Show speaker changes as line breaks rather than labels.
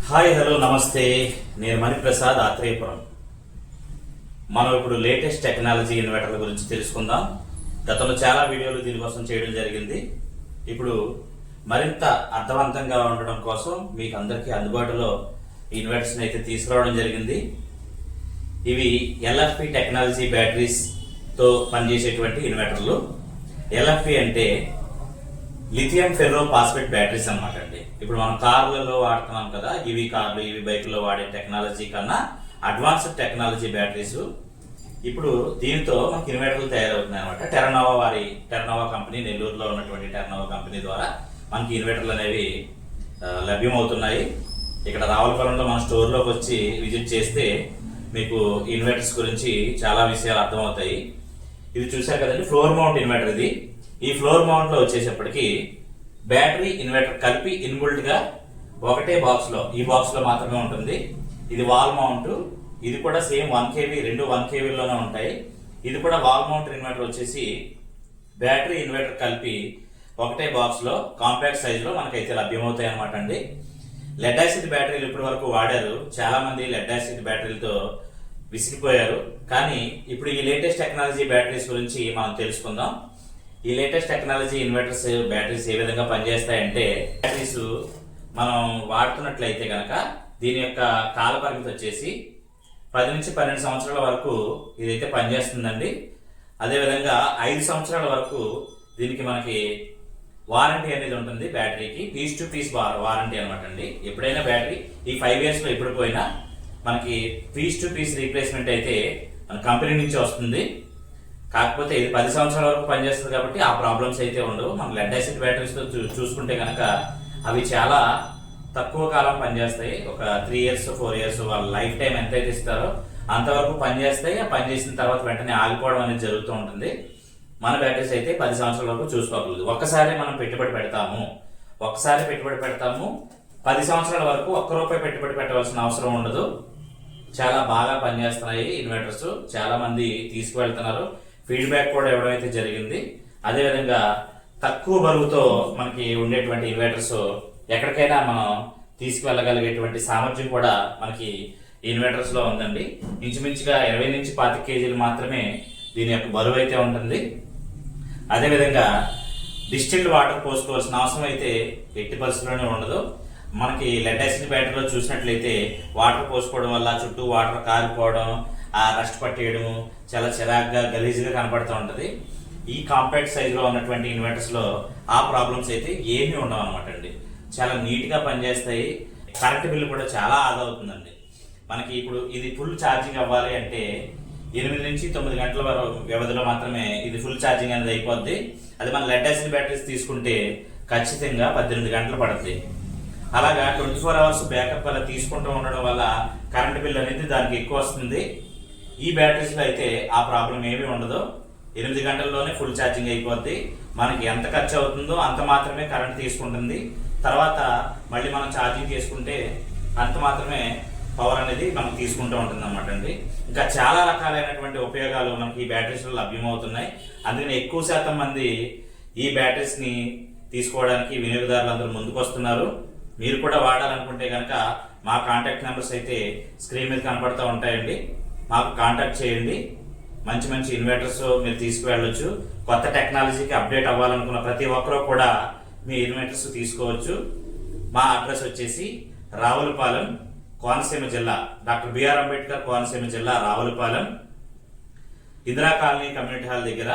Hi hello నమస్తే. నేను మణిప్రసాద్ ఆత్రేయపురం. మనం ఇప్పుడు లేటెస్ట్ టెక్నాలజీ ఇన్వర్టర్ల గురించి తెలుసుకుందాం. గతంలో చాలా వీడియోలు దీనికోసం చేయడం జరిగింది. ఇప్పుడు మరింత అర్థవంతంగా ఉండడం కోసం మీకు అందరికీ అందుబాటులో ఇన్వర్టర్స్ని అయితే తీసుకురావడం జరిగింది. ఇవి ఎల్ఎఫ్పి టెక్నాలజీ బ్యాటరీస్తో పనిచేసేటువంటి ఇన్వర్టర్లు. ఎల్ఎఫ్పి అంటే లిథియం ఫెర్రో ఫాస్ఫేట్ బ్యాటరీస్ అనమాట అండి. ఇప్పుడు మనం కార్లలో వాడుతున్నాం కదా, ఈవీ కార్లు ఈవీ బైకుల్లో వాడే టెక్నాలజీ కన్నా అడ్వాన్స్డ్ టెక్నాలజీ బ్యాటరీస్. ఇప్పుడు దీంతో మనకి ఇన్వర్టర్లు తయారవుతున్నాయి అనమాట. టెర్నోవా కంపెనీ, నెల్లూరులో ఉన్నటువంటి టెర్నోవా కంపెనీ ద్వారా మనకి ఇన్వర్టర్లు అనేవి లభ్యమవుతున్నాయి. ఇక్కడ రావులపాలెంలో మన స్టోర్లోకి వచ్చి విజిట్ చేస్తే మీకు ఇన్వర్టర్స్ గురించి చాలా విషయాలు అర్థమవుతాయి. ఇది చూసారు కదండి, ఫ్లోర్ మౌంట్ ఇన్వర్టర్. ఇది ఈ ఫ్లోర్ మౌంట్ లో వచ్చేటప్పటికి బ్యాటరీ ఇన్వర్టర్ కలిపి ఇన్బుల్ట్ గా ఒకటే బాక్స్ లో, ఈ బాక్స్ లో మాత్రమే ఉంటుంది. ఇది వాల్ మౌంట్. ఇది కూడా సేమ్ 1 kV, రెండు 1 kV లోనే ఉంటాయి. ఇది కూడా వాల్ మౌంట్ ఇన్వర్టర్ వచ్చేసి బ్యాటరీ ఇన్వర్టర్ కలిపి ఒకటే బాక్స్ లో కాంపాక్ట్ సైజ్ లో మనకైతే లభ్యమవుతాయి అనమాట అండి. లెడ్ యాసిడ్ బ్యాటరీలు ఇప్పటి వరకు వాడారు. చాలా మంది లెడ్ యాసిడ్ బ్యాటరీలతో విసిగిపోయారు. కానీ ఇప్పుడు ఈ లేటెస్ట్ టెక్నాలజీ బ్యాటరీస్ గురించి మనం తెలుసుకుందాం. ఈ లేటెస్ట్ టెక్నాలజీ ఇన్వర్టర్స్ బ్యాటరీస్ ఏ విధంగా పనిచేస్తాయంటే, బ్యాటరీస్ మనం వాడుతున్నట్లయితే కనుక దీని యొక్క కాల పరిమితి వచ్చేసి 10 నుంచి 12 సంవత్సరాల వరకు ఇదైతే పనిచేస్తుందండి. అదేవిధంగా 5 సంవత్సరాల వరకు దీనికి మనకి వారంటీ అనేది ఉంటుంది. బ్యాటరీకి పీస్ టు పీస్ వారంటీ అనమాట అండి. ఎప్పుడైనా బ్యాటరీ ఈ 5 years లో ఎప్పుడు పోయినా మనకి పీస్ టు పీస్ రీప్లేస్మెంట్ అయితే మన కంపెనీ నుంచి వస్తుంది. కాకపోతే ఇది 10 సంవత్సరాల వరకు పనిచేస్తుంది కాబట్టి ఆ ప్రాబ్లమ్స్ అయితే ఉండవు. మన లెడ్ యాసిడ్ బ్యాటరీస్తో చూసుకుంటే కనుక అవి చాలా తక్కువ కాలం పనిచేస్తాయి. ఒక 3 years 4 years వాళ్ళ లైఫ్ టైం ఎంతైతే ఇస్తారో అంతవరకు పనిచేస్తాయి. ఆ పనిచేసిన తర్వాత వెంటనే ఆగిపోవడం అనేది జరుగుతూ ఉంటుంది. మన బ్యాటరీస్ అయితే 10 సంవత్సరాల వరకు చూసుకోగలదు. ఒక్కసారి మనం పెట్టుబడి పెడతాము, 10 సంవత్సరాల వరకు ₹1 పెట్టుబడి పెట్టవలసిన అవసరం ఉండదు. చాలా బాగా పనిచేస్తున్నాయి ఇన్వర్టర్స్. చాలా మంది తీసుకువెళ్తున్నారు. ఫీడ్బ్యాక్ కూడా ఇవ్వడం అయితే జరిగింది. అదేవిధంగా తక్కువ బరువుతో మనకి ఉండేటువంటి ఇన్వర్టర్స్ ఎక్కడికైనా మనం తీసుకువెళ్ళగలిగేటువంటి సామర్థ్యం కూడా మనకి ఇన్వర్టర్స్ లో ఉందండి. ఇంచుమించుగా 20 నుంచి 25 kg మాత్రమే దీని యొక్క బరువు అయితే ఉంటుంది. అదేవిధంగా డిస్టిల్డ్ వాటర్ పోసుకోవాల్సిన అవసరం అయితే ఎట్టి పరిస్థితుల్లోనే ఉండదు. మనకి లెడ్ యాసిడ్ బ్యాటరీలో చూసినట్లయితే వాటర్ పోసుకోవడం వల్ల చుట్టూ వాటర్ కారిపోవడం, ఆ రస్ట్ పట్టేయడం, చాలా చిరాగ్గా గలీజ్గా కనపడుతూ ఉంటుంది. ఈ కాంపాక్ట్ సైజులో ఉన్నటువంటి ఇన్వర్టర్స్ లో ఆ ప్రాబ్లమ్స్ అయితే ఏమీ ఉండవు అనమాట అండి. చాలా నీట్ గా పనిచేస్తాయి. కరెంట్ బిల్లు కూడా చాలా ఆదా అవుతుందండి. మనకి ఇప్పుడు ఇది ఫుల్ ఛార్జింగ్ అవ్వాలి అంటే 8 నుంచి 9 గంటల వ్యవధిలో మాత్రమే ఇది ఫుల్ ఛార్జింగ్ అనేది అయిపోద్ది. అది మన లెడ్ యాసిడ్ బ్యాటరీస్ తీసుకుంటే ఖచ్చితంగా 18 గంటలు పడుతుంది. అలాగా 24 hours బ్యాకప్ అలా తీసుకుంటూ ఉండడం వల్ల కరెంట్ బిల్ అనేది దానికి ఎక్కువ వస్తుంది. ఈ బ్యాటరీస్ లో అయితే ఆ ప్రాబ్లం ఏమీ ఉండదు. 8 గంటల్లోనే ఫుల్ ఛార్జింగ్ అయిపోద్ది. మనకి ఎంత ఖర్చు అవుతుందో అంత మాత్రమే కరెంట్ తీసుకుంటుంది. తర్వాత మళ్ళీ మనం ఛార్జింగ్ చేసుకుంటే అంత మాత్రమే పవర్ అనేది మనం తీసుకుంటూ ఉంటుంది అన్నమాట అండి. ఇంకా చాలా రకాలైనటువంటి ఉపయోగాలు మనకి ఈ బ్యాటరీస్ లో లభ్యమవుతున్నాయి. అందుకని ఎక్కువ శాతం మంది ఈ బ్యాటరీస్ ని తీసుకోవడానికి వినియోగదారులందరూ ముందుకు వస్తున్నారు. మీరు కూడా వాడాలనుకుంటే కనుక మా కాంటాక్ట్ నెంబర్స్ అయితే స్క్రీన్ మీద కనపడుతూ ఉంటాయండి. మాకు కాంటాక్ట్ చేయండి. మంచి మంచి ఇన్వర్టర్స్ మీరు తీసుకువెళ్ళొచ్చు. కొత్త టెక్నాలజీకి అప్డేట్ అవ్వాలనుకున్న ప్రతి ఒక్కరూ కూడా మీ ఇన్వర్టర్స్ తీసుకోవచ్చు. మా అడ్రస్ వచ్చేసి రావులపాలెం, కోనసీమ జిల్లా, డాక్టర్ బిఆర్ అంబేద్కర్ కోనసీమ జిల్లా Ravulapalem, Indira colony community hall దగ్గర